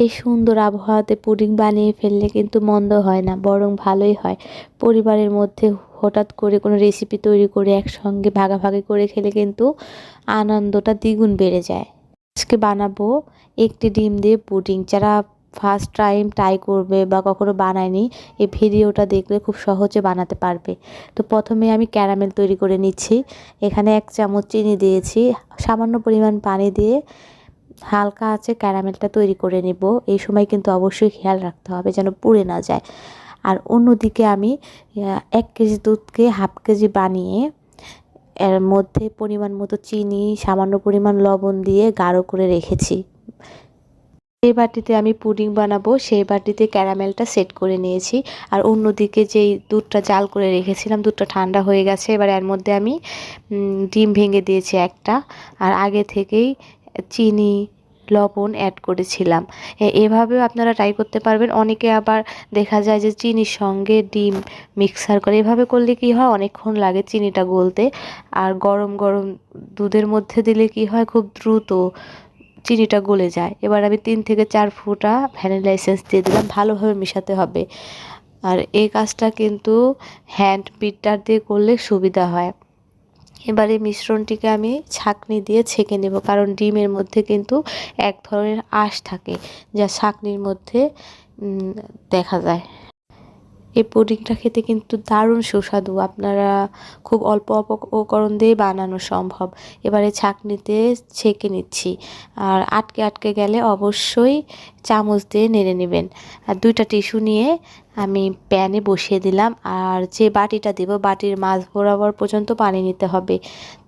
এই সুন্দর আবহাওয়াতে পুডিং বানিয়ে ফেললে কিন্তু মন্দ হয় না, বরং ভালোই হয়। পরিবারের মধ্যে হঠাৎ করে কোনো রেসিপি তৈরি করে একসঙ্গে ভাগাভাগি করে খেলে কিন্তু আনন্দটা দ্বিগুণ বেড়ে যায়। আজকে বানাবো একটি ডিম দিয়ে পুডিং। যারা ফার্স্ট টাইম ট্রাই করবে বা কখনো বানায়নি, এই ভিডিওটা দেখলে খুব সহজে বানাতে পারবে। তো প্রথমে আমি ক্যারামেল তৈরি করে নিচ্ছি। এখানে 1 চামচ চিনি দিয়েছি, সামান্য পরিমাণ পানি দিয়ে হালকা আছে ক্যারামেলটা তৈরি করে নেব। এই সময় কিন্তু অবশ্যই খেয়াল রাখতে হবে যেন পুড়ে না যায়। আর অন্যদিকে আমি 1 কেজি দুধকে হাফ কেজি বানিয়ে এর মধ্যে পরিমাণ মতো চিনি, সামান্য পরিমাণ লবণ দিয়ে গাঢ় করে রেখেছি। যে বাটিতে আমি পুডিং বানাবো সেই বাটিতে ক্যারামেলটা সেট করে নিয়েছি। আর অন্যদিকে যেই দুধটা জাল করে রেখেছিলাম, দুধটা ঠান্ডা হয়ে গেছে। এবার এর মধ্যে আমি ডিম ভেঙে দিয়েছি একটা, আর আগে থেকেই চিনি, লবণ অ্যাড করেছিলাম। এভাবেও আপনারা ট্রাই করতে পারবেন। অনেকে আবার দেখা যায় যে চিনির সঙ্গে ডিম মিক্সার করে। এভাবে করলে কি হয়, অনেকক্ষণ লাগে চিনিটা গলতে। আর গরম গরম দুধের মধ্যে দিলে কি হয়, খুব দ্রুত চিনিটা গলে যায়। এবার আমি 3 থেকে 4 ফোঁটা ভ্যানিলা এসেন্স দিয়ে দিলাম। ভালোভাবে মেশাতে হবে। আর এই কাজটা কিন্তু হ্যান্ড বিটার দিয়ে করলে সুবিধা হয়। এবার এই মিশ্রণটিকে আমি ছাঁকনি দিয়ে ছেঁকে নেব, কারণ ডিমের মধ্যে কিন্তু এক ধরনের আঁশ থাকে যা ছাঁকনির মধ্যে দেখা যায়। এই পুডিংটা খেতে কিন্তু দারুণ সুস্বাদু। আপনারা খুব অল্প উপকরণ দিয়ে বানানো সম্ভব। এবারে ছাঁকনিতে ছেঁকে নিচ্ছি। আর আটকে আটকে গেলে অবশ্যই চামচ দিয়ে নেড়ে নেবেন। আর 2টা টিস্যু নিয়ে আমি প্যানে বসিয়ে দিলাম। আর যে বাটিটা দেব, বাটির মাঝ বরাবর পর্যন্ত পানি নিতে হবে।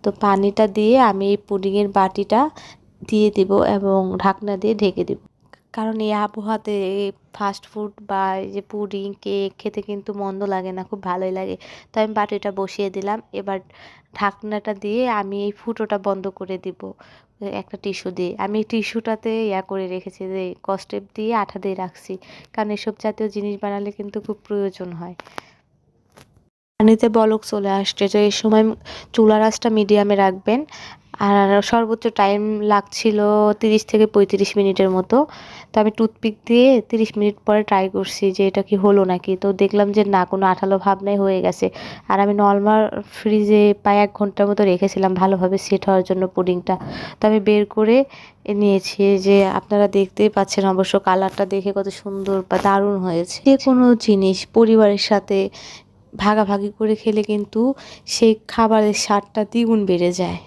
তো পানিটা দিয়ে আমি এই পুডিংয়ের বাটিটা দিয়ে দেব এবং ঢাকনা দিয়ে ঢেকে দেব। কারণ এই আবহাওয়াতে ফাস্ট ফুড বা এই যে পুডিং, কেক খেতে কিন্তু মন্দ লাগে না, খুব ভালোই লাগে। তো আমি বাটিটা বসিয়ে দিলাম। এবার ঢাকনাটা দিয়ে আমি এই ফুটোটা বন্ধ করে দিব একটা টিস্যু দিয়ে। আমি টিস্যুটাতে করে রেখেছি, যে কসটেপ দিয়ে আঠা দিয়ে রাখছি, কারণ এসব জাতীয় জিনিস বানালে কিন্তু খুব প্রয়োজন হয়। পানিতে বলক চলে আসছে, তো এই সময় চুলার আঁচটা মিডিয়ামে রাখবেন। আর সর্বোচ্চ টাইম লাগছিল 30 থেকে 35 মিনিটের মতো। তো আমি টুথপিক দিয়ে 30 মিনিট পরে ট্রাই করছি যে এটা কি হলো নাকি। তো দেখলাম যে না, কোনো আঠালো ভাব নাই, হয়ে গেছে। আর আমি নর্মাল ফ্রিজে প্রায় 1 ঘন্টার মতো রেখেছিলাম ভালোভাবে সেট হওয়ার জন্য পুডিংটা। তো আমি বের করে নিয়েছি, যে আপনারা দেখতেই পাচ্ছেন অবশ্য কালারটা দেখে কত সুন্দর বা দারুণ হয়েছে। যে কোনো জিনিস পরিবারের সাথে ভাগাভাগি করে খেলে কিন্তু সেই খাবারের স্বাদটা দ্বিগুণ বেড়ে যায়।